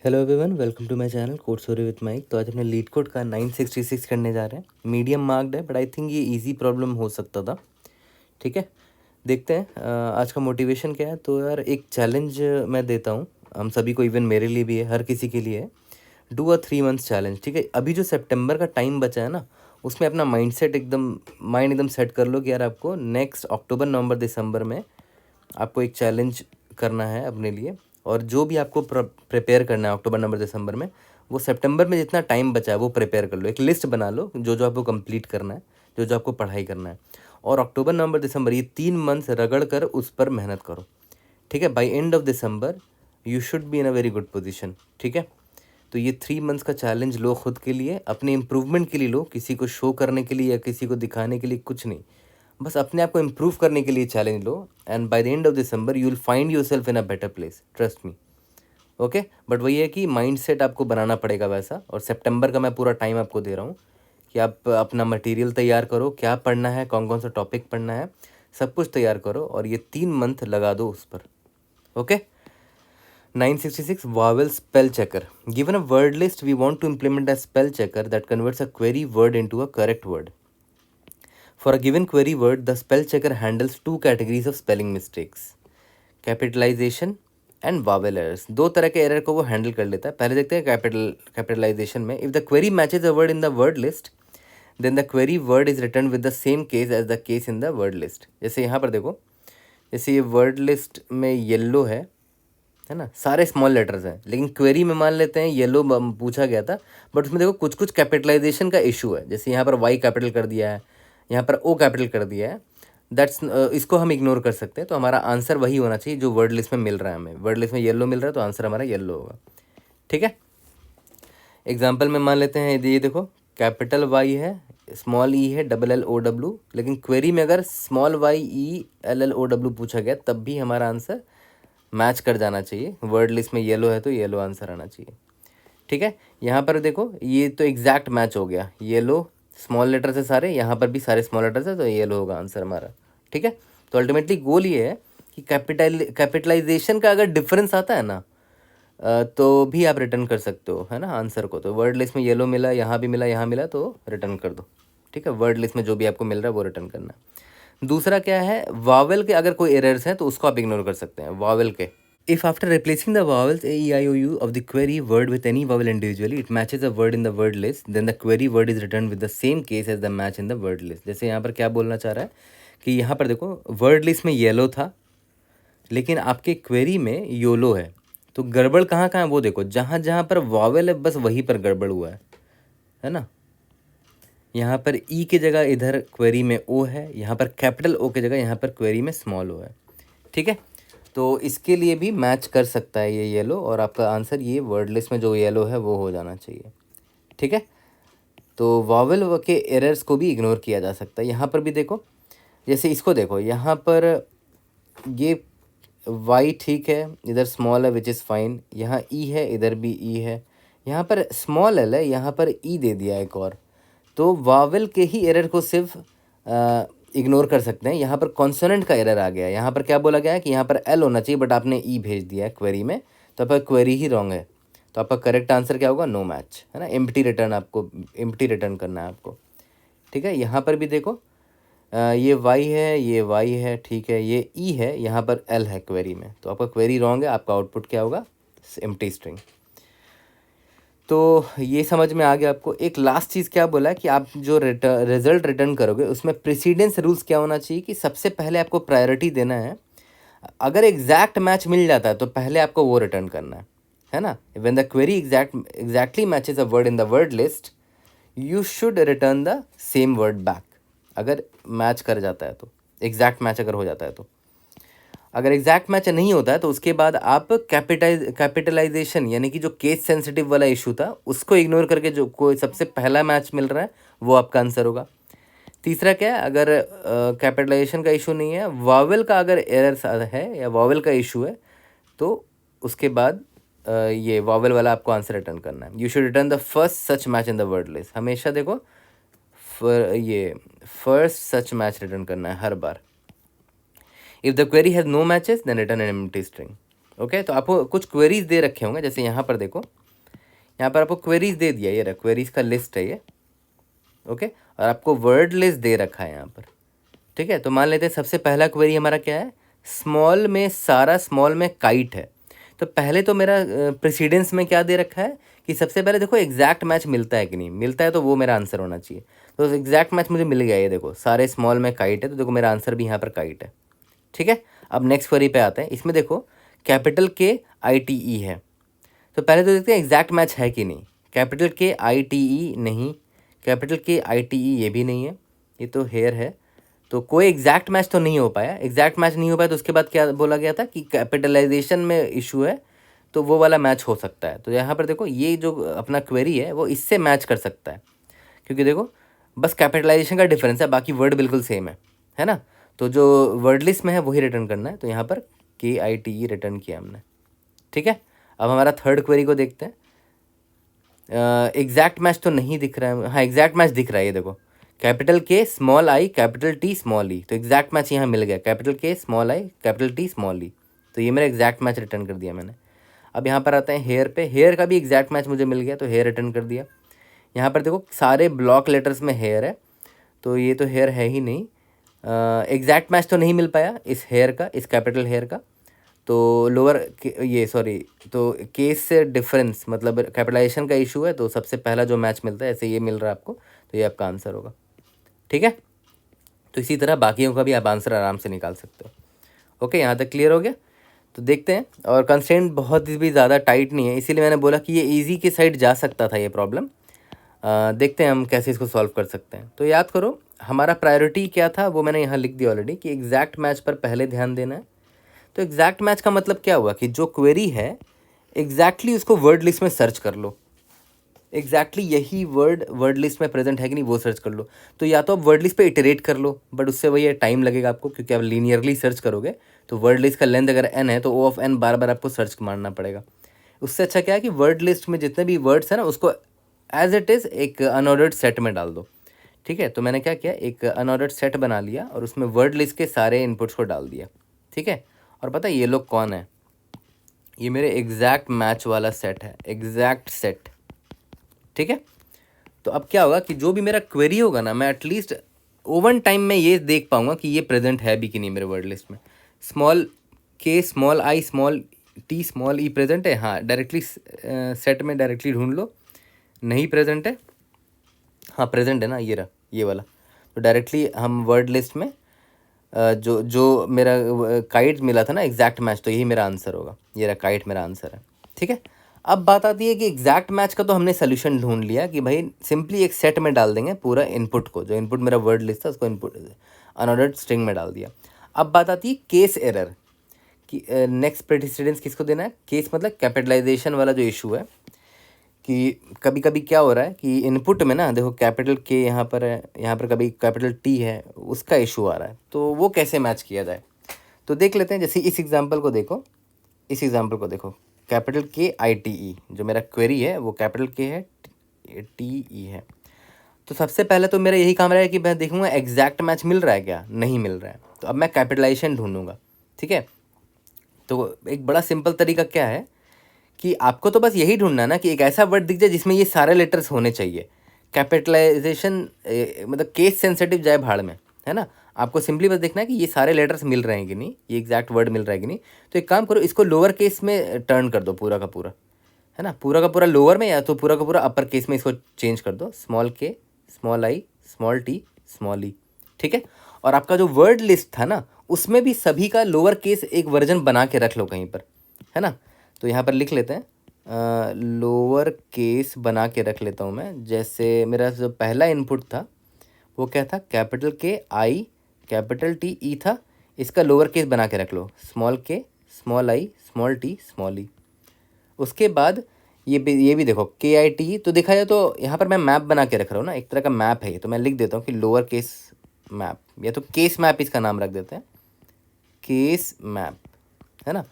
Hello everyone, welcome to my channel code story with Mike. तो आज अपने leet code का 966 करने जा रहे हैं। मीडियम मार्क्ड है, बट आई थिंक ये इजी प्रॉब्लम हो सकता था। ठीक है, देखते हैं आज का मोटिवेशन क्या है। तो यार एक चैलेंज मैं देता हूँ हम सभी को, इवन मेरे लिए भी है, हर किसी के लिए है। Do a 3 months challenge. ठीक है, अभी जो सितंबर का टाइम बचा है ना, उसमें अपना माइंड एकदम सेट कर लो कि यार आपको नेक्स्ट अक्टूबर नवंबर दिसंबर में आपको एक चैलेंज करना है अपने लिए। और जो भी आपको प्रिपेयर करना है अक्टूबर नवंबर दिसंबर में, वो सितंबर में जितना टाइम बचा है वो प्रिपेयर कर लो। एक लिस्ट बना लो जो जो आपको कंप्लीट करना है, जो जो आपको पढ़ाई करना है। और अक्टूबर नवंबर दिसंबर ये 3 मंथ्स रगड़ कर उस पर मेहनत करो। ठीक है, by end of December you should be in a very good position. ठीक है, तो ये 3 मंथ्स का चैलेंज लो खुद के लिए, अपने इम्प्रूवमेंट के लिए लो, किसी को शो करने के लिए या किसी को दिखाने के लिए कुछ नहीं। बस अपने आप को इम्प्रूव करने के लिए challenge low. And by the end of December you will find your self in a better place, trust me. Okay, but वही है कि माइंड सेट आपको बनाना पड़ेगा वैसा। और सितंबर का मैं पूरा टाइम आपको दे रहा हूँ कि आप अपना मटेरियल तैयार करो, क्या पढ़ना है, कौन कौन सा टॉपिक पढ़ना है, सब कुछ तैयार करो और ये 3 मंथ लगा दो उस पर। Okay, 966 vowel spell checker. Given a word list, we want to implement a spell checker that converts a query word into a correct word. For a given query word, the spell checker handles two categories of spelling mistakes: capitalization and vowel errors. दो तरह के error को वो handle कर लेता है। पहले देखते हैं कैपिटलाइजेशन में। If the query matches a word in the word list, then the query word is return with the same case as the case in the word list. जैसे यहाँ पर देखो, जैसे ये वर्ड लिस्ट में येलो है ना, सारे स्मॉल लेटर्स हैं, लेकिन क्वेरी में मान लेते हैं येलो पूछा गया था, बट उसमें देखो कुछ कुछ कैपिटलाइजेशन का इशू है। जैसे यहाँ पर वाई कैपिटल कर दिया है, यहाँ पर ओ कैपिटल कर दिया है। दैट्स इसको हम इग्नोर कर सकते हैं। तो हमारा आंसर वही होना चाहिए जो वर्ड लिस्ट में मिल रहा है हमें। वर्ड लिस्ट में येलो मिल रहा है तो आंसर हमारा येलो होगा। ठीक है, एग्जाम्पल में मान लेते हैं, ये देखो कैपिटल वाई है, स्मॉल ई है, डबल एल ओ डब्ल्यू। लेकिन क्वेरी में अगर small Y E L L O W पूछा गया तब भी हमारा आंसर मैच कर जाना चाहिए। वर्ड लिस्ट में येलो है तो येलो आंसर आना चाहिए। ठीक है, यहाँ पर देखो ये तो एग्जैक्ट मैच हो गया, येलो स्मॉल लेटर से सारे, यहाँ पर भी सारे स्मॉल लेटर से, तो येलो होगा आंसर हमारा। ठीक है, तो अल्टीमेटली गोल ये है कि कैपिटलाइजेशन का अगर डिफरेंस आता है ना, तो भी आप रिटर्न कर सकते हो, है ना, आंसर को। तो वर्ड लिस्ट में येलो मिला, यहाँ भी मिला, यहाँ मिला, तो रिटर्न कर दो। ठीक है, वर्ड लिस्ट में जो भी आपको मिल रहा है वो रिटर्न करना है। दूसरा क्या है, वावेल के अगर कोई एरर्स हैं तो उसको आप इग्नोर कर सकते हैं, वावेल के। If after replacing the vowels a, e, i, o, u of the query word with any vowel individually, it matches a word in the word list, then the query word is returned with the same case as the match in the word list. जैसे यहाँ पर क्या बोलना चाह रहा है कि यहाँ पर देखो वर्ड लिस्ट में येलो था, लेकिन आपके क्वेरी में योलो है। तो गड़बड़ कहाँ कहाँ है वो देखो, जहाँ जहाँ पर वावेल है बस वहीं पर गड़बड़ हुआ है ना। यहाँ पर ई की जगह इधर क्वेरी में ओ है, यहाँ पर कैपिटल ओ की जगह यहाँ पर क्वेरी में स्मॉल ओ है। ठीक है, तो इसके लिए भी मैच कर सकता है ये येलो, और आपका आंसर ये वर्ड लिस्ट में जो येलो है वो हो जाना चाहिए। ठीक है, तो वावेल के एरर्स को भी इग्नोर किया जा सकता है। यहाँ पर भी देखो, जैसे इसको देखो, यहाँ पर ये वाई ठीक है, इधर स्मॉल है विच इज़ फाइन, यहाँ ई है, इधर भी ई है, यहाँ पर स्मॉल एल है, यहाँ पर ई दे दिया एक और। तो वावेल के ही एरर को सिर्फ इग्नोर कर सकते हैं। यहाँ पर कॉन्सोनेंट का एरर आ गया है। यहाँ पर क्या बोला गया है कि यहाँ पर एल होना चाहिए, बट आपने ई भेज दिया है क्वेरी में, तो आपका क्वेरी ही रॉन्ग है। तो आपका करेक्ट आंसर क्या होगा, नो मैच, है ना। एम्प्टी रिटर्न, आपको एम्प्टी रिटर्न करना है आपको। ठीक है, यहाँ पर भी देखो ये वाई है, ये वाई है, ठीक है, ये ई है, यहाँ पर एल है क्वेरी में, तो आपका क्वेरी रॉन्ग है। आपका आउटपुट क्या होगा, एम्प्टी स्ट्रिंग। तो ये समझ में आ गया आपको। एक लास्ट चीज़ क्या बोला कि आप जो रिजल्ट रिटर्न करोगे उसमें प्रेसिडेंस रूल्स क्या होना चाहिए कि सबसे पहले आपको प्रायोरिटी देना है। अगर एग्जैक्ट मैच मिल जाता है तो पहले आपको वो रिटर्न करना है ना। When the query exactly matches a word in the word list, you should return the same word back. अगर मैच कर जाता है तो, एग्जैक्ट मैच अगर हो जाता है तो। अगर एग्जैक्ट मैच नहीं होता है तो उसके बाद आप कैपिटलाइजेशन यानी कि जो केस सेंसिटिव वाला इशू था उसको इग्नोर करके जो कोई सबसे पहला मैच मिल रहा है वो आपका आंसर होगा। तीसरा क्या है, अगर कैपिटलाइजेशन का इशू नहीं है, वावेल का अगर एरर है या वावेल का इशू है, तो उसके बाद ये वावेल वाला आपको आंसर रिटर्न करना है। You should return the first such match in the word list. हमेशा देखो ये फर्स्ट सच मैच रिटर्न करना है हर बार। If the query has no matches, then return an empty string. Okay, तो आपको कुछ क्वेरीज दे रखे होंगे, जैसे यहाँ पर देखो, यहाँ पर आपको क्वेरीज दे दिया, ये रहा क्वेरीज का लिस्ट है ये। ओके, और आपको वर्ड लिस्ट दे रखा है यहाँ पर। ठीक है, तो मान लेते हैं सबसे पहला क्वेरी हमारा क्या है, स्मॉल में सारा स्मॉल में काइट है। तो पहले तो मेरा प्रेसिडेंस में क्या दे रखा है कि सबसे पहले देखो एग्जैक्ट मैच मिलता है कि नहीं, मिलता है तो वो मेरा आंसर होना चाहिए। तो एग्जैक्ट मैच मुझे मिल गया, ये देखो सारे स्मॉल में काइट है, तो देखो मेरा आंसर भी यहाँ पर काइट है। ठीक है, अब नेक्स्ट क्वेरी पे आते हैं। इसमें देखो कैपिटल के ITE है, तो पहले तो देखते हैं एग्जैक्ट मैच है कि नहीं। कैपिटल के ITE नहीं, कैपिटल के ITE ये भी नहीं है, ये तो हेयर है, तो कोई एग्जैक्ट मैच तो नहीं हो पाया। एग्जैक्ट मैच नहीं हो पाया तो उसके बाद क्या बोला गया था कि कैपिटलाइजेशन में इशू है, तो वो वाला मैच हो सकता है। तो यहाँ पर देखो ये जो अपना क्वेरी है वो इससे मैच कर सकता है, क्योंकि देखो बस कैपिटलाइजेशन का डिफरेंस है, बाकी वर्ड बिल्कुल सेम है ना। तो जो वर्ड लिस्ट में है वही रिटर्न करना है, तो यहाँ पर KITE रिटर्न किया हमने। ठीक है, अब हमारा थर्ड क्वेरी को देखते हैं। एग्जैक्ट मैच तो नहीं दिख रहा है, हाँ एग्जैक्ट मैच दिख रहा है, ये देखो capital K small I capital T small E, तो एग्जैक्ट मैच यहाँ मिल गया, capital K small I capital T small E, तो ये मेरा एग्जैक्ट मैच रिटर्न कर दिया मैंने। अब यहाँ पर आते हैं हेयर पे, हेयर का भी एग्जैक्ट मैच मुझे मिल गया, तो हेयर रिटर्न कर दिया। यहाँ पर देखो सारे ब्लॉक लेटर्स में हेयर है, तो ये तो हेयर है ही नहीं। एग्जैक्ट मैच तो नहीं मिल पाया इस हेयर का, इस कैपिटल हेयर का, तो लोअर ये सॉरी, तो केस से डिफरेंस मतलब कैपिटलाइजेशन का इशू है, तो सबसे पहला जो मैच मिलता है ऐसे ये मिल रहा है आपको, तो ये आपका आंसर होगा। ठीक है, तो इसी तरह बाकियों का भी आप आंसर आराम से निकाल सकते हो। ओके, यहाँ तक क्लियर हो गया। तो देखते हैं, और कंस्ट्रेंट बहुत भी ज़्यादा टाइट नहीं है, इसीलिए मैंने बोला कि ये ईजी की साइड जा सकता था ये प्रॉब्लम। देखते हैं हम कैसे इसको सॉल्व कर सकते हैं। तो याद करो हमारा प्रायोरिटी क्या था, वो मैंने यहाँ लिख दिया ऑलरेडी कि एग्जैक्ट मैच पर पहले ध्यान देना है। तो एग्जैक्ट मैच का मतलब क्या हुआ कि जो क्वेरी है एग्जैक्टली उसको वर्ड लिस्ट में सर्च कर लो, एग्जैक्टली यही वर्ड लिस्ट में प्रेजेंट है कि नहीं वो सर्च कर लो। तो या तो आप वर्ड लिस्ट पे इटरेट कर लो, बट उससे वही टाइम लगेगा आपको, क्योंकि आप लीनियरली सर्च करोगे तो वर्ड लिस्ट का लेंथ अगर n है तो O ऑफ n बार बार आपको सर्च मारना पड़ेगा। उससे अच्छा क्या है कि वर्ड लिस्ट में जितने भी वर्ड्स हैं ना उसको एज इट इज़ एक अनऑर्डर्ड सेट में डाल दो। ठीक है, तो मैंने क्या किया, एक अनऑर्डर्ड सेट बना लिया और उसमें वर्ड लिस्ट के सारे इनपुट्स को डाल दिया। ठीक है, और पता है ये लोग कौन है, ये मेरे एग्जैक्ट मैच वाला सेट है, एग्जैक्ट सेट। ठीक है, तो अब क्या होगा कि जो भी मेरा क्वेरी होगा ना, मैं एटलीस्ट ओवन टाइम में ये देख पाऊंगा कि ये प्रेजेंट है भी कि नहीं मेरे वर्ड लिस्ट में। Small K small I small T small E present है, हाँ डायरेक्टली सेट में डायरेक्टली ढूंढ लो, नहीं प्रेजेंट है, हाँ प्रेजेंट है ना, ये रहा ये वाला। तो डायरेक्टली हम वर्ड लिस्ट में जो मेरा काइट मिला था ना एग्जैक्ट मैच, तो यही मेरा आंसर होगा, ये रहा काइट मेरा आंसर है। ठीक है, अब बात आती है कि एग्जैक्ट मैच का तो हमने सोल्यूशन ढूंढ लिया कि भाई सिंपली एक सेट में डाल देंगे पूरा इनपुट को, जो इनपुट मेरा वर्ड लिस्ट था उसको इनपुट अनऑर्डर्ड स्ट्रिंग में डाल दिया। अब बात आती है केस एरर कि नेक्स्ट प्रेसिडेंस किसको देना है। केस मतलब कैपिटलाइजेशन वाला जो इशू है, कि कभी कभी क्या हो रहा है कि इनपुट में ना देखो कैपिटल K यहाँ पर है, यहाँ पर कभी कैपिटल T है, उसका इशू आ रहा है, तो वो कैसे मैच किया जाए। तो देख लेते हैं, जैसे इस एग्जांपल को देखो, इस एग्जांपल को देखो, कैपिटल KITE जो मेरा क्वेरी है वो कैपिटल K है, TE है। तो सबसे पहले तो मेरा यही काम रहेगा कि मैं देखूंगा एग्जैक्ट मैच मिल रहा है क्या, नहीं मिल रहा है, तो अब मैं कैपिटलाइजेशन ढूंढूंगा। ठीक है, तो एक बड़ा सिंपल तरीका क्या है कि आपको तो बस यही ढूंढना ना कि एक ऐसा वर्ड दिख जाए जिसमें ये सारे लेटर्स होने चाहिए। कैपिटलाइजेशन मतलब केस सेंसिटिव जाए भाड़ में, है ना। आपको सिंपली बस देखना है कि ये सारे लेटर्स मिल रहे हैं कि नहीं, ये एग्जैक्ट वर्ड मिल रहा है कि नहीं। तो एक काम करो, इसको लोअर केस में टर्न कर दो पूरा का पूरा, है ना, पूरा का पूरा लोअर में, या तो पूरा का पूरा अपर केस में इसको चेंज कर दो, small K small I small T small E। ठीक है, और आपका जो वर्ड लिस्ट था ना उसमें भी सभी का लोअर केस एक वर्जन बना के रख लो कहीं पर, है ना। तो यहाँ पर लिख लेते हैं, लोअर केस बना के रख लेता हूँ मैं। जैसे मेरा जो पहला इनपुट था वो क्या था, capital K I capital T E था, इसका लोअर केस बना के रख लो, small K small I small T small E। उसके बाद ये भी देखो KITE, तो देखा जाए तो यहाँ पर मैं मैप बना के रख रहा हूँ ना, एक तरह का मैप है ये, तो मैं लिख देता हूँ कि लोअर केस मैप, या तो केस मैप इसका नाम रख देते हैं, केस मैप, है ना।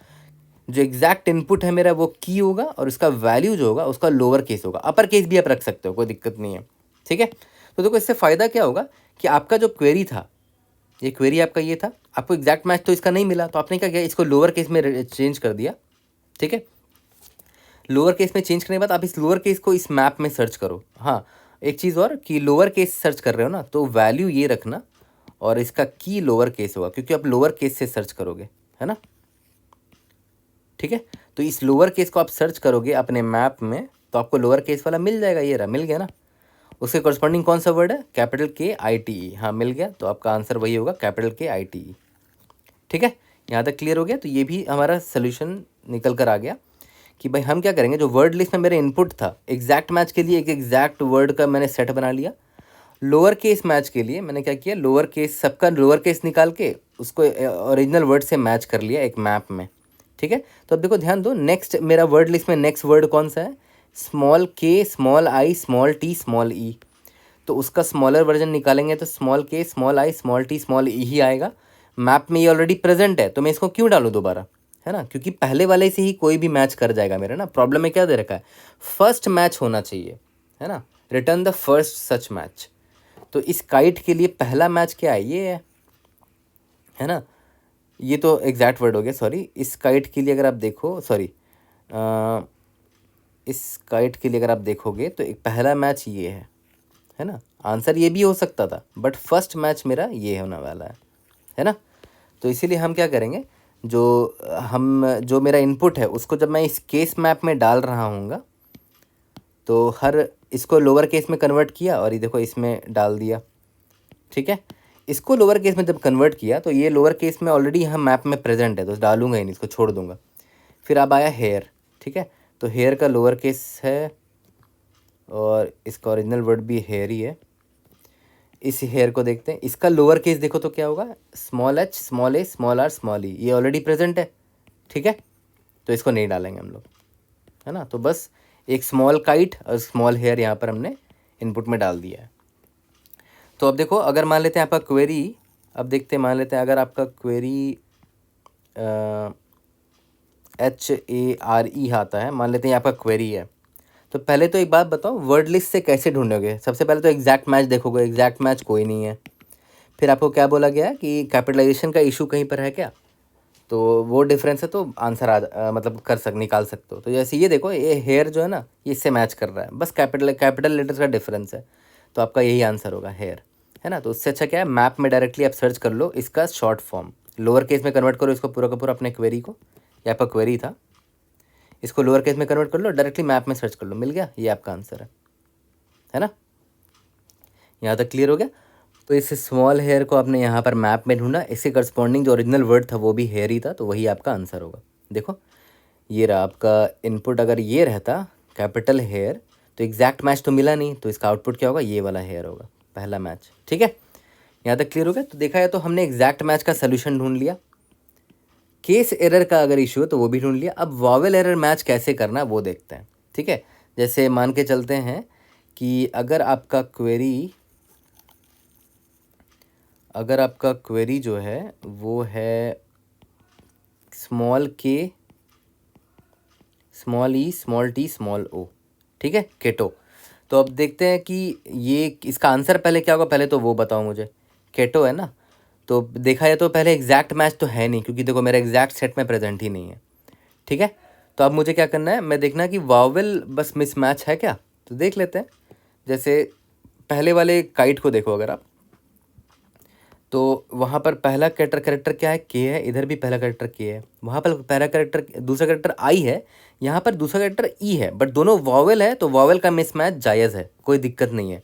जो एग्जैक्ट इनपुट है मेरा वो की होगा और उसका वैल्यू जो होगा उसका लोअर केस होगा, अपर केस भी आप रख सकते हो, कोई दिक्कत नहीं है। ठीक है, तो देखो इससे फ़ायदा क्या होगा कि आपका जो क्वेरी था, ये क्वेरी आपका ये था, आपको एग्जैक्ट मैच तो इसका नहीं मिला, तो आपने क्या किया, इसको लोअर केस में चेंज कर दिया, ठीक है। लोअर केस में चेंज करने के बाद आप इस लोअर केस को इस मैप में सर्च करो। हाँ, एक चीज़ और कि लोअर केस सर्च कर रहे हो ना, तो वैल्यू ये रखना और इसका की लोअर केस होगा, क्योंकि आप लोअर केस से सर्च करोगे, है ना। ठीक है, तो इस लोअर केस को आप सर्च करोगे अपने मैप में तो आपको लोअर केस वाला मिल जाएगा। ये रहा, मिल गया ना। उसके कॉरस्पॉन्डिंग कौन सा वर्ड है? Capital KITE। हाँ, मिल गया, तो आपका आंसर वही होगा, कैपिटल KITE। ठीक है, यहाँ तक क्लियर हो गया। तो ये भी हमारा सोल्यूशन निकल कर आ गया कि भाई हम क्या करेंगे, जो वर्ड लिस्ट में मेरा इनपुट था एग्जैक्ट मैच के लिए एक एग्जैक्ट वर्ड का मैंने सेट बना लिया। लोअर केस मैच के लिए मैंने क्या किया, लोअर केस सबका लोअर केस निकाल के उसको ओरिजिनल वर्ड से मैच कर लिया एक मैप में। ठीक है, तो अब देखो ध्यान दो, नेक्स्ट मेरा वर्ड लिस्ट में नेक्स्ट वर्ड कौन सा है? Small k, small i, small t, small e। तो उसका स्मॉलर वर्जन निकालेंगे तो small k, small i, small t, small e ही आएगा। मैप में ये ऑलरेडी प्रेजेंट है, तो मैं इसको क्यों डालूँ दोबारा, है ना, क्योंकि पहले वाले से ही कोई भी मैच कर जाएगा मेरा ना। प्रॉब्लम में क्या दे रखा है, फर्स्ट मैच होना चाहिए, है ना, return the first such match. तो इस काइट के लिए पहला मैच क्या है, ये है ना। ये तो एग्जैक्ट वर्ड हो गया, सॉरी। इस काइट के लिए अगर आप देखो, सॉरी, इस काइट के लिए अगर आप देखोगे तो एक पहला मैच ये है ना। आंसर ये भी हो सकता था, बट फर्स्ट मैच मेरा ये होने वाला है ना। तो इसीलिए हम क्या करेंगे, जो मेरा इनपुट है उसको जब मैं इस केस मैप में डाल रहा हूँगा तो हर इसको लोअर केस में कन्वर्ट किया और ये देखो इसमें डाल दिया। ठीक है, इसको लोअर केस में जब कन्वर्ट किया तो ये लोअर केस में ऑलरेडी यहाँ मैप में प्रेजेंट है, तो डालूंगा ही नहीं, इसको छोड़ दूंगा। फिर अब आया हेयर। ठीक है, तो हेयर का लोअर केस है और इसका ओरिजिनल वर्ड भी हेयर ही है। इस हेयर को देखते हैं, इसका लोअर केस देखो तो क्या होगा, small h, small a, small r, small e। ये ऑलरेडी प्रेजेंट है। ठीक है, तो इसको नहीं डालेंगे हम लोग, है ना। तो बस एक स्मॉल काइट और स्मॉल हेयर यहाँ पर हमने इनपुट में डाल दिया है। तो अब देखो, अगर मान लेते हैं आपका क्वेरी, अब देखते हैं, मान लेते हैं अगर आपका क्वेरी HARE आता है, मान लेते हैं आपका क्वेरी है, तो पहले तो एक बात बताओ, वर्ड लिस्ट से कैसे ढूंढोगे? सबसे पहले तो एग्जैक्ट मैच देखोगे, एग्जैक्ट मैच कोई नहीं है। फिर आपको क्या बोला गया कि कैपिटलाइजेशन का इशू कहीं पर है क्या, तो वो डिफरेंस है, तो आंसर मतलब निकाल सकते हो। तो जैसे ये देखो, ये हेयर जो है ना, ये इससे मैच कर रहा है, बस कैपिटल लेटर्स का डिफरेंस है, तो आपका यही आंसर होगा, हेयर, है ना। तो उससे अच्छा क्या है, मैप में डायरेक्टली आप सर्च कर लो इसका शॉर्ट फॉर्म, लोअर केस में कन्वर्ट करो इसको पूरा का पूरा अपने क्वेरी को। ये आपका क्वेरी था, इसको लोअर केस में कन्वर्ट कर लो, डायरेक्टली मैप में सर्च कर लो, मिल गया, ये आपका आंसर है ना। यहाँ तक क्लियर हो गया। तो इस स्मॉल हेयर को आपने यहाँ पर मैप में ढूंढा, इसके करस्पॉन्डिंग जो ओरिजिनल वर्ड था वो भी हेयर ही था, तो वही आपका आंसर होगा। देखो, ये रहा आपका इनपुट। अगर ये रहता कैपिटल हेयर तो एग्जैक्ट मैच तो मिला नहीं, तो इसका आउटपुट क्या होगा, ये वाला हेयर होगा, पहला मैच। ठीक है, यहाँ तक क्लियर हो गया। तो देखा है, तो हमने एग्जैक्ट मैच का सोल्यूशन ढूंढ लिया। केस एरर का अगर इशू है तो वो भी ढूंढ लिया। अब वॉवेल एरर मैच कैसे करना वो देखते हैं। ठीक है, जैसे मान के चलते हैं कि अगर आपका क्वेरी जो है वो है small k, small e, small t, small o। ठीक है, केटो। तो अब देखते हैं कि ये इसका आंसर पहले क्या होगा, पहले तो वो बताओ मुझे। केटो है ना, तो देखा जाए तो पहले एग्जैक्ट मैच तो है नहीं, क्योंकि देखो मेरा एग्जैक्ट सेट में प्रेजेंट ही नहीं है। ठीक है, तो अब मुझे क्या करना है, मैं देखना कि वावेल बस मिसमैच है क्या, तो देख लेते हैं। जैसे पहले वाले काइट को देखो अगर आप, तो वहाँ पर पहला कैरेक्टर क्या है, के है, इधर भी पहला कैरेक्टर के है, वहाँ पर पहला कैरेक्टर, दूसरा कैरेक्टर आई है, यहाँ पर दूसरा कैरेक्टर ई है, बट दोनों वॉवेल है, तो वॉवेल का मिसमैच जायज़ है, कोई दिक्कत नहीं है,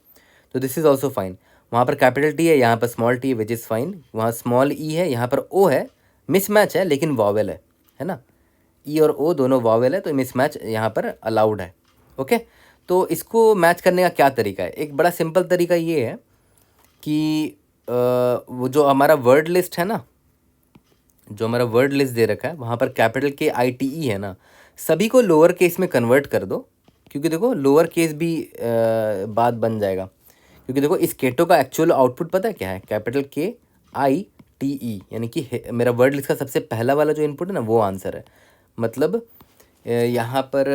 तो दिस इज़ ऑल्सो फाइन। वहाँ पर कैपिटल टी है, यहाँ पर स्मॉल टी है, विच इज़ फाइन। वहाँ स्मॉल ई है, यहाँ पर ओ है, मिसमैच है लेकिन वॉवेल है ना। ई और ओ दोनों वॉवेल है, तो मिसमैच यहाँ पर अलाउड है। ओके, तो इसको मैच करने का क्या तरीका है, एक बड़ा सिंपल तरीका ये है कि वो जो हमारा वर्ड लिस्ट है ना, जो हमारा वर्ड लिस्ट दे रखा है वहाँ पर कैपिटल KITE है ना, सभी को लोअर केस में कन्वर्ट कर दो, क्योंकि देखो लोअर केस भी बात बन जाएगा। क्योंकि देखो इस केटो का एक्चुअल आउटपुट पता है क्या है, कैपिटल KITE, यानी कि मेरा वर्ड लिस्ट का सबसे पहला वाला जो इनपुट है ना वो आंसर है। मतलब यहाँ पर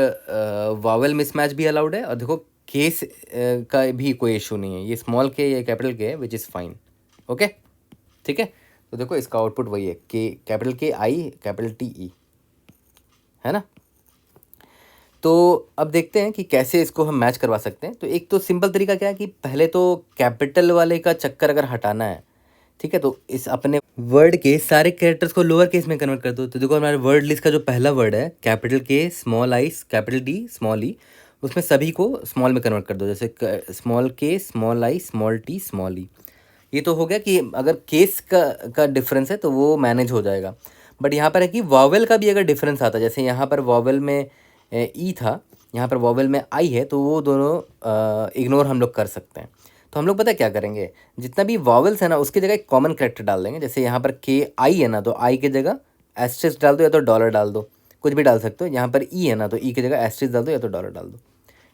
वावेल मिसमैच भी अलाउड है, और देखो केस का भी कोई इशू नहीं है, ये स्मॉल के या कैपिटल के है, विच इज़ फाइन। ओके, ठीक है, तो देखो इसका आउटपुट वही है, के कैपिटल KI, कैपिटल TE, है ना। तो अब देखते हैं कि कैसे इसको हम मैच करवा सकते हैं। तो एक तो सिंपल तरीका क्या है कि पहले तो कैपिटल वाले का चक्कर अगर हटाना है, ठीक है, तो इस अपने वर्ड के सारे कैरेक्टर्स को लोअर केस में कन्वर्ट कर दो। तो देखो हमारे वर्ड लिस्ट का जो पहला वर्ड है capital K small I capital D small E, उसमें सभी को स्मॉल में कन्वर्ट कर दो, जैसे small K small I small T small E. ये तो हो गया कि अगर केस का डिफरेंस है तो वो मैनेज हो जाएगा। बट यहाँ पर है कि वॉवेल का भी अगर डिफरेंस आता है, जैसे यहाँ पर वॉवेल में ई था, यहाँ पर वॉवेल में आई है, तो वो दोनों इग्नोर हम लोग कर सकते हैं। तो हम लोग पता है क्या करेंगे, जितना भी वॉवेल्स है ना उसकी जगह एक कॉमन कैरेक्टर डाल देंगे। जैसे यहाँ पर के आई है ना, तो आई की जगह एस्ट्रिक्स डाल दो या तो डॉलर डाल दो, कुछ भी डाल सकते हो। यहाँ पर ई है ना, तो ई की जगह एस्ट्रिक्स डाल दो या तो डॉलर डाल दो।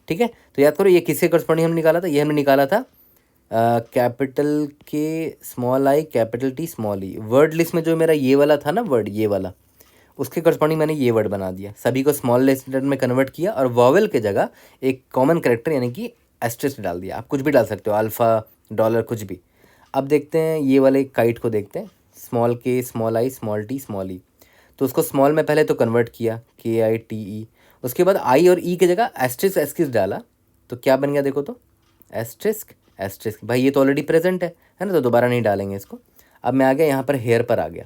ठीक है, तो याद करो ये किसके करस्पॉन्डिंग हमने निकाला था, ये हमने निकाला था capital K small I capital T small E. Word list में जो मेरा ये वाला था ना वर्ड, ये वाला, उसके करस्पॉन्डिंग मैंने ये वर्ड बना दिया, सभी को स्मॉल लेटर में कन्वर्ट किया और वॉवेल के जगह एक कॉमन कैरेक्टर यानी कि एस्टेरिस्क डाल दिया। आप कुछ भी डाल सकते हो, अल्फ़ा डॉलर कुछ भी। अब देखते हैं ये वाले काइट को, देखते हैं small K small I small T small E. तो उसको स्मॉल में पहले तो कन्वर्ट किया के आई टी ई, उसके बाद आई और ई की जगह एस्ट्रिस्क एस्किस डाला, तो क्या बन गया देखो तो एस्ट्रिस्क एस्ट्रिस्क। भाई ये तो ऑलरेडी प्रेजेंट है ना, तो दोबारा नहीं डालेंगे इसको। अब मैं आ गया यहाँ पर हेयर पर आ गया,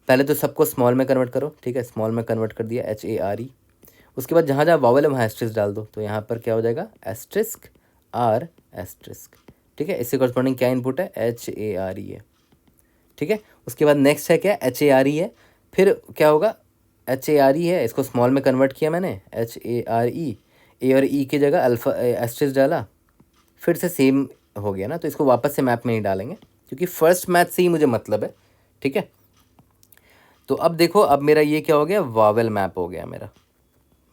पहले तो सबको स्मॉल में कन्वर्ट करो, ठीक है, स्मॉल में कन्वर्ट कर दिया HARE। उसके बाद जहाँ जहाँ वॉवेल है वहाँ एस्ट्रिस्क डाल दो, तो यहाँ पर क्या हो जाएगा एस्ट्रिस्क आर एस्ट्रिस्क। ठीक है, इससे कॉरस्पॉन्डिंग क्या इनपुट है HARE है। ठीक है, उसके बाद नेक्स्ट है क्या HARE है, फिर क्या होगा HARE है, इसको स्मॉल में कन्वर्ट किया मैंने HARE, ए और ई की जगह अल्फा एस्ट्रिस्क डाला, फिर से सेम हो गया ना, तो इसको वापस से मैप में नहीं डालेंगे क्योंकि फर्स्ट मैथ से ही मुझे मतलब है। ठीक है, तो अब देखो अब मेरा ये क्या हो गया, वावेल मैप हो गया मेरा,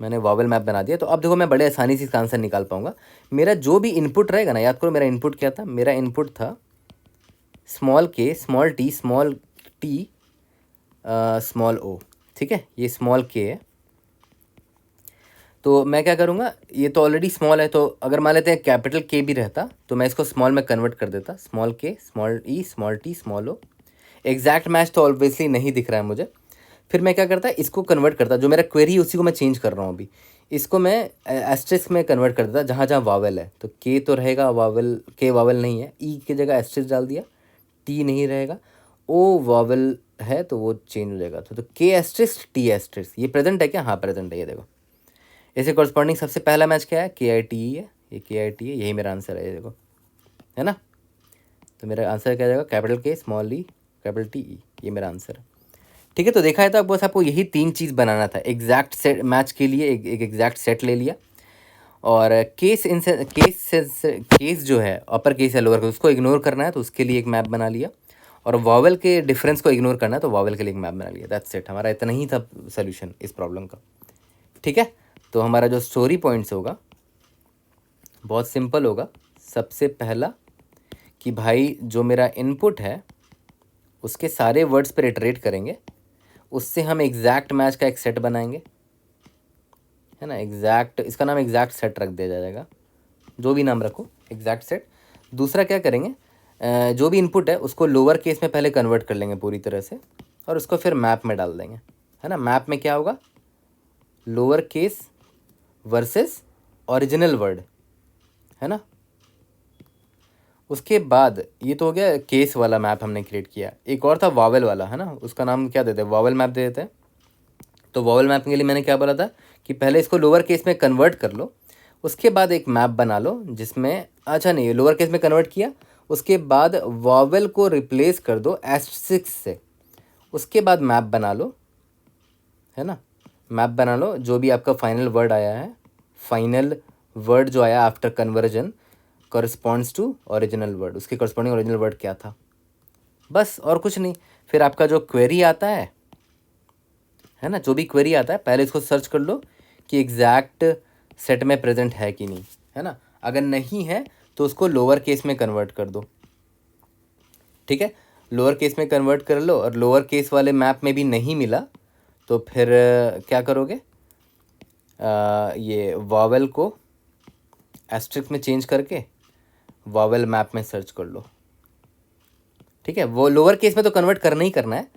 मैंने वावेल मैप बना दिया। तो अब देखो मैं बड़े आसानी से इसका आंसर निकाल पाऊंगा। मेरा जो भी इनपुट रहेगा ना, याद करो मेरा इनपुट क्या था, मेरा इनपुट था small K small T small ओ। ठीक है, ये स्मॉल के है, तो मैं क्या करूँगा, ये तो ऑलरेडी स्मॉल है, तो अगर मान लेते हैं कैपिटल के भी रहता तो मैं इसको स्मॉल में कन्वर्ट कर देता, स्मॉल के स्मॉल ई स्मॉल टी स्मॉल ओ। एग्जैक्ट मैच तो ऑब्वियसली नहीं दिख रहा है मुझे। फिर मैं क्या करता, इसको कन्वर्ट करता, जो मेरा क्वेरी है उसी को मैं चेंज कर रहा हूँ अभी, इसको मैं एस्ट्रिस्क में कन्वर्ट कर देता जहाँ जहाँ वावेल है। तो के तो रहेगा वावेल, के वावेल नहीं है, ई की जगह एस्ट्रिस्क डाल दिया, टी नहीं रहेगा, ओ वावेल है तो वो चेंज हो जाएगा। तो के एस्ट्रिस्क टी एस्ट्रिस्क, ये प्रेजेंट है क्या, हाँ प्रेजेंट है, ये देखो। इसे कॉरस्पॉन्डिंग सबसे पहला मैच क्या है KITE है, ये KITE है, यही मेरा आंसर है, ये देखो, है ना। तो मेरा आंसर क्या जाएगा, capital K small E capital TE, ये मेरा आंसर है। ठीक है, तो देखा है तो बस आपको यही 3 चीज़ बनाना था एग्जैक्ट सेट मैच के लिए, एक एग्जैक्ट सेट ले लिया, और केस जो है अपर केस या लोअर केस उसको इग्नोर करना है तो उसके लिए एक मैप बना लिया, और वॉवेल के डिफरेंस को इग्नोर करना है तो वॉवेल के लिए एक मैप बना लिया। दैट्स इट, हमारा इतना ही था सोल्यूशन इस प्रॉब्लम का। ठीक है, तो हमारा जो स्टोरी पॉइंट्स होगा बहुत सिंपल होगा। सबसे पहला कि भाई जो मेरा इनपुट है उसके सारे वर्ड्स पर इटरेट करेंगे, उससे हम एग्जैक्ट मैच का एक सेट बनाएंगे, है ना, एग्जैक्ट, इसका नाम एग्जैक्ट सेट रख दिया जाएगा, जो भी नाम रखो एग्जैक्ट सेट। दूसरा क्या करेंगे, जो भी इनपुट है उसको लोअर केस में पहले कन्वर्ट कर लेंगे पूरी तरह से, और उसको फिर मैप में डाल देंगे, है ना। मैप में क्या होगा, lower case versus original word, है ना। उसके बाद ये तो हो गया केस वाला मैप हमने क्रिएट किया, एक और था वावेल वाला, है ना, उसका नाम क्या देते हैं, वावेल मैप दे देते हैं। तो वावेल मैप के लिए मैंने क्या बोला था कि पहले इसको लोअर केस में कन्वर्ट कर लो, उसके बाद एक मैप बना लो जिसमें, अच्छा नहीं, लोअर केस में कन्वर्ट किया, उसके बाद वावेल को रिप्लेस कर दो एस्ट्रिक्स से, उसके बाद मैप बना लो, है ना, मैप बना लो। जो भी आपका फाइनल वर्ड आया है, फाइनल वर्ड जो आया after conversion corresponds to original word, उसके कॉरस्पॉन्डिंग ओरिजिनल वर्ड क्या था, बस और कुछ नहीं। फिर आपका जो क्वेरी आता है ना, जो भी क्वेरी आता है पहले इसको सर्च कर लो कि एग्जैक्ट सेट में प्रेजेंट है कि नहीं, है ना। अगर नहीं है तो उसको लोअर केस में कन्वर्ट कर दो। ठीक है, लोअर केस में कन्वर्ट कर लो, और लोअर केस वाले मैप में भी नहीं मिला तो फिर क्या करोगे, ये वावेल को एस्ट्रिक्स में चेंज करके वावेल मैप में सर्च कर लो। ठीक है, वो लोअर केस में तो कन्वर्ट करना ही करना है,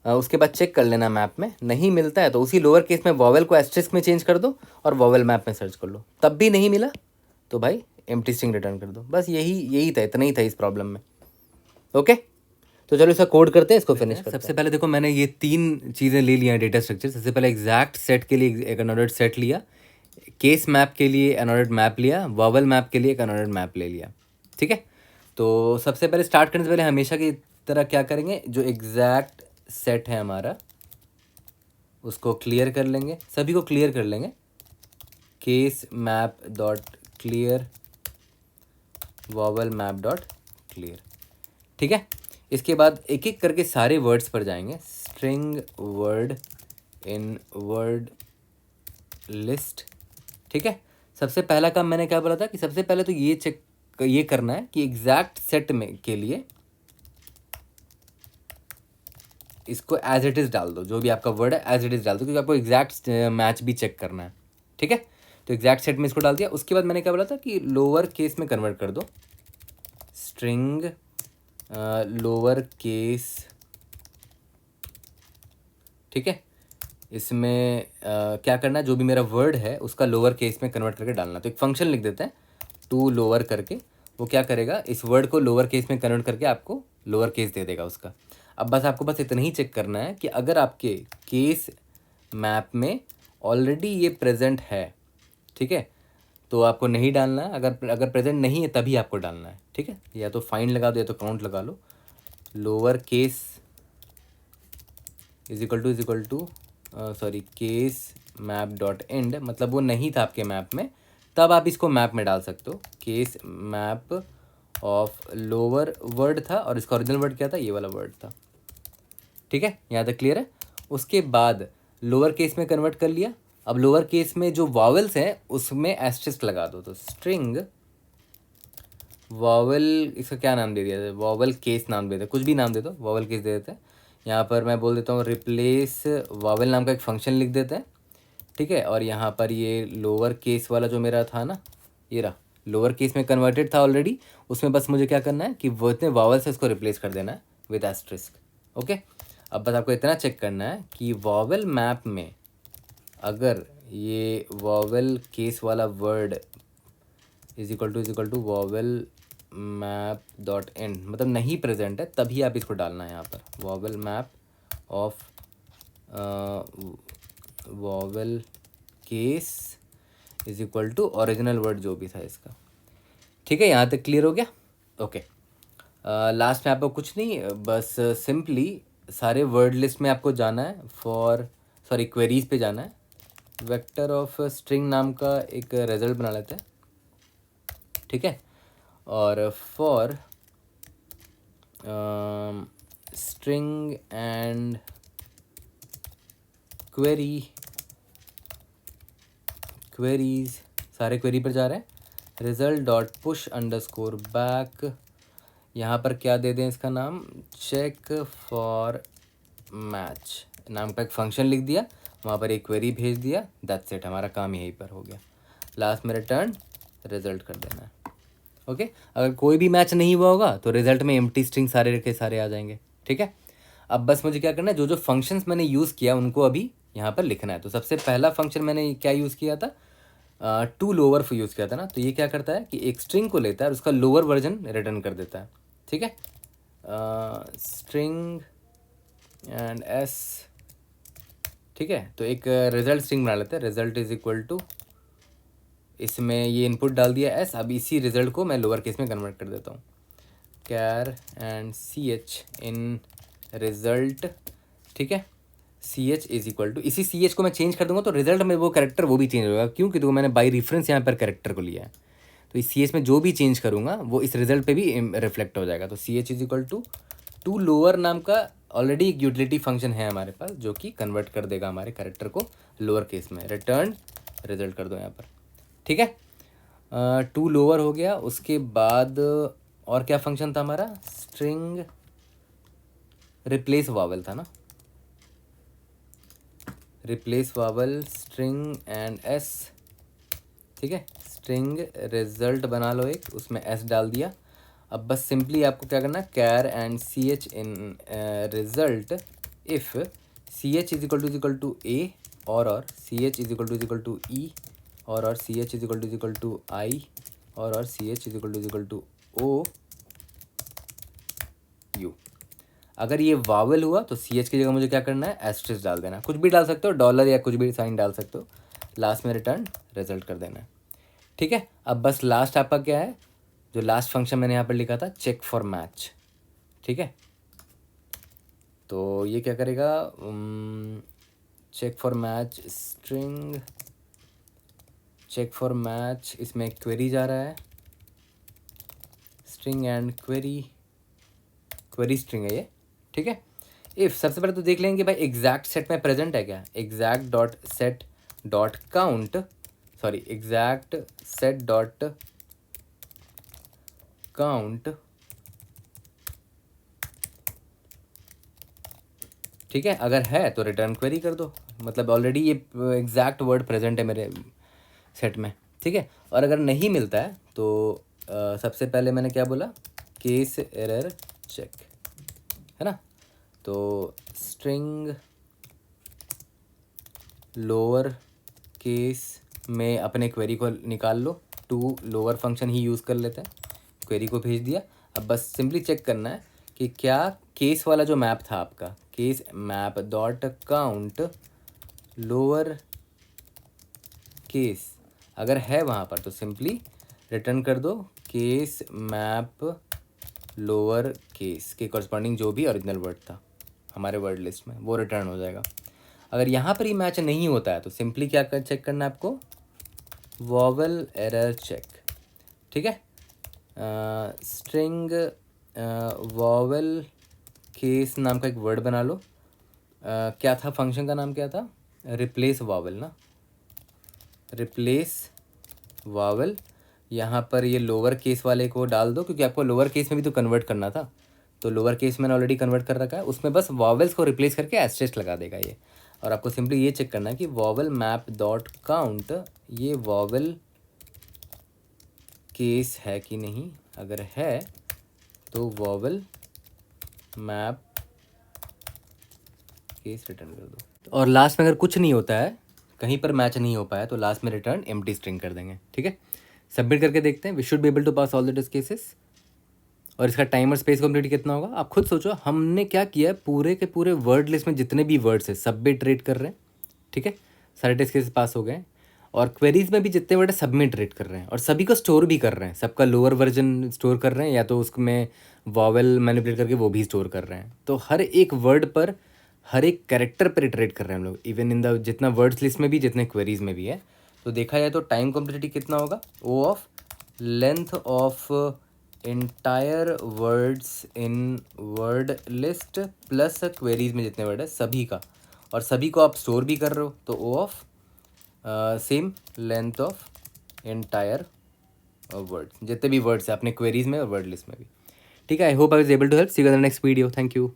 उसके बाद चेक कर लेना मैप में, नहीं मिलता है तो उसी लोअर केस में वॉवेल को एस्टेरिस्क में चेंज कर दो और वॉवेल मैप में सर्च कर लो, तब भी नहीं मिला तो भाई एम्प्टी स्ट्रिंग रिटर्न कर दो। बस यही था, इतना ही था इस प्रॉब्लम में। ओके, तो चलो इसका कोड करते हैं, इसको फिनिश करते हैं। सबसे पहले देखो मैंने ये 3 चीज़ें ले लिया है डेटा स्ट्रक्चर। सबसे पहले एग्जैक्ट सेट के लिए एक अनऑर्डर्ड सेट लिया, केस मैप के लिए अनऑर्डर्ड मैप लिया, वॉवेल मैप के लिए एक अनऑर्डर्ड मैप ले लिया। ठीक है, तो सबसे पहले स्टार्ट करने से पहले हमेशा की तरह क्या करेंगे, जो एग्जैक्ट सेट है हमारा उसको क्लियर कर लेंगे, सभी को क्लियर कर लेंगे। Case map dot clear vowel map dot clear. ठीक है, इसके बाद एक एक करके सारे वर्ड्स पर जाएंगे। String word in word list. ठीक है, सबसे पहला काम मैंने क्या बोला था कि सबसे पहले तो ये करना है कि एग्जैक्ट सेट में के लिए इसको एज इट इज़ डाल दो, जो भी आपका वर्ड है एज इट इज़ डाल दो, क्योंकि आपको एग्जैक्ट मैच भी चेक करना है। ठीक है, तो एग्जैक्ट सेट में इसको डाल दिया। उसके बाद मैंने क्या बोला था कि लोअर केस में कन्वर्ट कर दो, स्ट्रिंग लोअर केस। ठीक है, इसमें क्या करना है, जो भी मेरा वर्ड है उसका लोअर केस में कन्वर्ट करके डालना। तो एक फंक्शन लिख देते हैं टू लोअर करके, वो क्या करेगा, इस वर्ड को लोअर केस में कन्वर्ट करके आपको लोअर केस दे देगा उसका। अब बस आपको बस इतना ही चेक करना है कि अगर आपके केस मैप में ऑलरेडी ये प्रेजेंट है, ठीक है, तो आपको नहीं डालना है। अगर प्रेजेंट नहीं है तभी आपको डालना है। ठीक है, या तो फाइंड लगा दो या तो काउंट लगा लो। Lower case is equal to sorry case map dot end, मतलब वो नहीं था आपके मैप में, तब आप इसको मैप में डाल सकते हो। Case map of lower word था और इसका ओरिजिनल वर्ड क्या था, ये वाला वर्ड था। ठीक है, यहाँ तक क्लियर है। उसके बाद लोअर केस में कन्वर्ट कर लिया। अब लोअर केस में जो वॉवेल्स हैं उसमें एस्टेरिस्क लगा दो, तो स्ट्रिंग वॉवेल, इसका क्या नाम दे दिया, वॉवेल केस नाम दे देते, कुछ भी नाम दे दो, वॉवेल केस दे देते हैं। यहाँ पर मैं बोल देता हूँ रिप्लेस वॉवेल नाम का एक फंक्शन लिख देते हैं। ठीक है, और यहाँ पर ये लोअर केस वाला जो मेरा था ना, ये रहा, लोअर केस में कन्वर्टेड था ऑलरेडी, उसमें बस मुझे क्या करना है कि वो इतने वॉवेल से इसको रिप्लेस कर देना है विद एस्टेरिस्क। ओके, अब बस आपको इतना चेक करना है कि वॉवेल मैप में अगर ये वॉवेल केस वाला word is equal to vowel map dot end, मतलब नहीं प्रेजेंट है, तभी आप इसको डालना है यहाँ पर। Vowel map of vowel case is equal to original word जो भी था इसका। ठीक है, यहाँ तक क्लियर हो गया। ओके, लास्ट में आपको कुछ नहीं, बस सिंपली सारे वर्ड लिस्ट में आपको जाना है, क्वेरीज पे जाना है। वेक्टर ऑफ स्ट्रिंग नाम का एक रिजल्ट बना लेते हैं। ठीक है, और फॉर स्ट्रिंग एंड क्वेरीज, सारे क्वेरी पर जा रहे हैं। Result dot push underscore back, यहाँ पर क्या दे दें इसका नाम, चेक फॉर मैच नाम का एक फंक्शन लिख दिया, वहाँ पर एक क्वेरी भेज दिया। दैट्स इट, हमारा काम यहीं पर हो गया। लास्ट में रिटर्न रिजल्ट कर देना है। ओके, अगर कोई भी मैच नहीं हुआ होगा तो रिजल्ट में एम्प्टी स्ट्रिंग सारे के सारे आ जाएंगे। ठीक है, अब बस मुझे क्या करना है, जो जो फंक्शंस मैंने यूज़ किया उनको अभी यहाँ पर लिखना है। तो सबसे पहला फंक्शन मैंने क्या यूज़ किया था, टू लोअर यूज़ किया था ना, तो ये क्या करता है कि एक स्ट्रिंग को लेता है और उसका लोअर वर्जन रिटर्न कर देता है। ठीक है, स्ट्रिंग एंड एस। ठीक है, तो एक रिजल्ट स्ट्रिंग बना लेते हैं। रिजल्ट इज इक्वल टू, इसमें ये इनपुट डाल दिया एस, अब इसी रिजल्ट को मैं लोअर केस में कन्वर्ट कर देता हूँ। Char and C H in result. ठीक है, C H is equal to, इसी सी एच को मैं चेंज कर दूंगा तो रिजल्ट में वो कैरेक्टर वो भी चेंज होगा, क्योंकि तो मैंने बाई रेफरेंस यहाँ पर कैरेक्टर को लिया है। तो इस सी एच में जो भी चेंज करूँगा वो इस रिजल्ट पे भी रिफ्लेक्ट हो जाएगा। तो C H is equal to lower नाम का ऑलरेडी एक यूटिलिटी फंक्शन है हमारे पास, जो कि कन्वर्ट कर देगा हमारे कैरेक्टर को लोअर केस में। रिटर्न रिजल्ट कर दो यहाँ पर। ठीक है, टू लोअर हो गया। उसके बाद और क्या फंक्शन था हमारा, स्ट्रिंग रिप्लेस वावल था ना, replace vowel string and S. ठीक है, स्ट्रिंग रिजल्ट बना लो एक, उसमें एस डाल दिया। अब बस सिंपली आपको क्या करना है, char and C H in result if C H is equal to A और C H is equal to E और C H is equal to I और C H is equal to O U. अगर ये vowel हुआ तो C H की जगह मुझे क्या करना है, एस्ट्रिक्स डाल देना। कुछ भी डाल सकते हो, डॉलर या कुछ भी साइन डाल सकते हो, लास्ट में रिटर्न रिजल्ट कर देना है। ठीक है, अब बस लास्ट आपका क्या है, जो लास्ट फंक्शन मैंने यहाँ पर लिखा था, चेक फॉर मैच। ठीक है, तो ये क्या करेगा, check for match string, check for match, इसमें क्वेरी जा रहा है, string and query, query string है ये। ठीक है, इफ़ सबसे पहले तो देख लेंगे भाई एग्जैक्ट सेट में प्रेजेंट है क्या, exact dot set dot count, sorry exact set dot count. ठीक है, अगर है तो रिटर्न क्वेरी कर दो, मतलब ऑलरेडी ये एग्जैक्ट वर्ड प्रेजेंट है मेरे सेट में। ठीक है, और अगर नहीं मिलता है तो सबसे पहले मैंने क्या बोला, केस एरर चेक, है ना। तो स्ट्रिंग लोअर केस में अपने क्वेरी को निकाल लो, टू लोअर फंक्शन ही यूज़ कर लेते हैं, क्वेरी को भेज दिया। अब बस सिंपली चेक करना है कि क्या केस वाला जो मैप था आपका, case map dot count lower case, अगर है वहाँ पर तो सिंपली रिटर्न कर दो केस मैप लोअर केस के कॉरस्पॉन्डिंग जो भी ओरिजिनल वर्ड था हमारे वर्ड लिस्ट में, वो रिटर्न हो जाएगा। अगर यहाँ पर ही मैच नहीं होता है तो सिंपली क्या कर चेक करना है आपको, वॉवल एरर चेक। ठीक है, स्ट्रिंग वॉवल केस नाम का एक वर्ड बना लो। क्या था फंक्शन का नाम, क्या था, रिप्लेस वॉवल ना, रिप्लेस वॉवल। यहाँ पर ये लोअर केस वाले को डाल दो, क्योंकि आपको लोअर केस में भी तो कन्वर्ट करना था, तो लोअर केस मैंने ऑलरेडी कन्वर्ट कर रखा है, उसमें बस वॉवल्स को रिप्लेस करके एस्टेरिस्क लगा देगा ये। और आपको सिंपली ये चेक करना है कि वॉवल मैप डॉट काउंट ये वॉवल केस है कि नहीं, अगर है तो वॉवल मैप केस रिटर्न कर दो। और लास्ट में अगर कुछ नहीं होता है, कहीं पर मैच नहीं हो पाया, तो लास्ट में रिटर्न एम्प्टी स्ट्रिंग कर देंगे। ठीक है, सबमिट करके देखते हैं, we should be able to pass all the test cases. और इसका टाइमर स्पेस कंप्लीट कितना होगा, आप खुद सोचो। हमने क्या किया है, पूरे के पूरे वर्ड लिस्ट में जितने भी वर्ड्स हैं सब भी इटरेट कर रहे हैं। ठीक है, सारे टेस्ट केसेस पास हो गए, और क्वेरीज में भी जितने वर्ड है सब में इटरेट कर रहे हैं, और सभी को स्टोर भी कर रहे हैं, सबका लोअर वर्जन स्टोर कर रहे हैं, या तो उसमें वॉवेल मैनिपुलेट करके वो भी स्टोर कर रहे हैं। तो हर एक वर्ड पर, हर एक कैरेक्टर पर इटरेट कर रहे हैं हम लोग, इवन इन द जितना वर्ड्स लिस्ट में भी, जितने क्वेरीज में भी है। तो देखा जाए तो टाइम कॉम्प्लेक्सिटी कितना होगा, O of length of entire words in word list plus queries में जितने वर्ड है सभी का, और सभी को आप स्टोर भी कर रहे हो, तो O of same length of entire word, जितने भी वर्ड्स है अपने क्वेरीज में और वर्ड लिस्ट में भी। ठीक है, I hope I was able to help, see you in the next video, thank you.